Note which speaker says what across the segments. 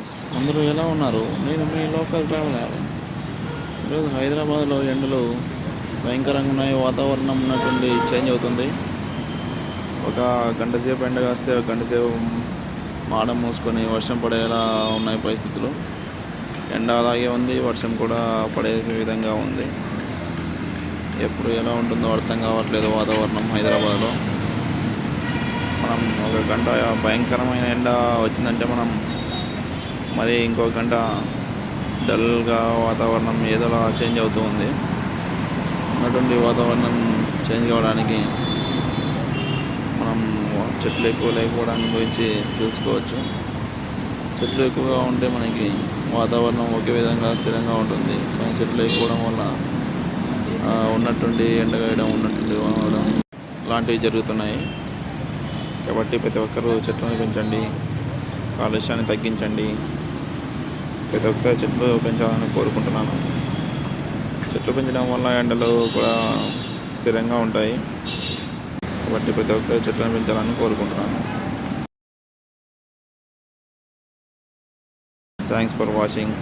Speaker 1: Friends, అందరూ ఎలా ఉన్నారు? నేను మీ లోకల్ ట్రావెలర్. ఈరోజు హైదరాబాద్లో ఎండలు భయంకరంగా ఉన్నాయి. వాతావరణం ఉన్నటువంటి చేంజ్ అవుతుంది. ఒక గంట సేపు ఎండ కాస్తే ఒక గంట సేపు మాడం మూసుకొని వర్షం పడేలా ఉన్నాయి పరిస్థితులు. ఎండ అలాగే ఉంది, వర్షం కూడా పడే విధంగా ఉంది. ఎప్పుడు ఎలా ఉంటుందో అర్థం కావట్లేదు వాతావరణం హైదరాబాద్లో. మనం ఒక గంట భయంకరమైన ఎండ వచ్చిందంటే మనం మరి ఇంకో గంట డల్గా వాతావరణం ఏదోలా చేంజ్ అవుతూ ఉంది. ఉన్నటువంటి వాతావరణం చేంజ్ కావడానికి మనం చెట్లు ఎక్కువ లేకపోవడానికి గురించి తెలుసుకోవచ్చు. చెట్లు ఎక్కువగా ఉంటే మనకి వాతావరణం ఒకే విధంగా స్థిరంగా ఉంటుంది. కానీ చెట్లు లేకపోవడం వల్ల ఉన్నట్టుండి ఎండగాయడం, ఉన్నట్టుండి వాడడం లాంటివి జరుగుతున్నాయి. కాబట్టి ప్రతి ఒక్కరూ చెట్లను పెంచండి, కాలుష్యాన్ని తగ్గించండి. ప్రతి ఒక్కరు చెట్లు పెంచాలని కోరుకుంటున్నాను. చెట్లు పెంచడం వల్ల ఎండలు కూడా స్థిరంగా ఉంటాయి. కాబట్టి ప్రతి ఒక్కరు చెట్లను పెంచాలని కోరుకుంటున్నాను. Thanks for watching.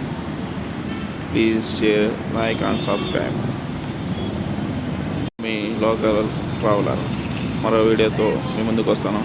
Speaker 1: Please share, like and subscribe. Me local traveller మరో వీడియోతో మీ ముందుకు వస్తాను.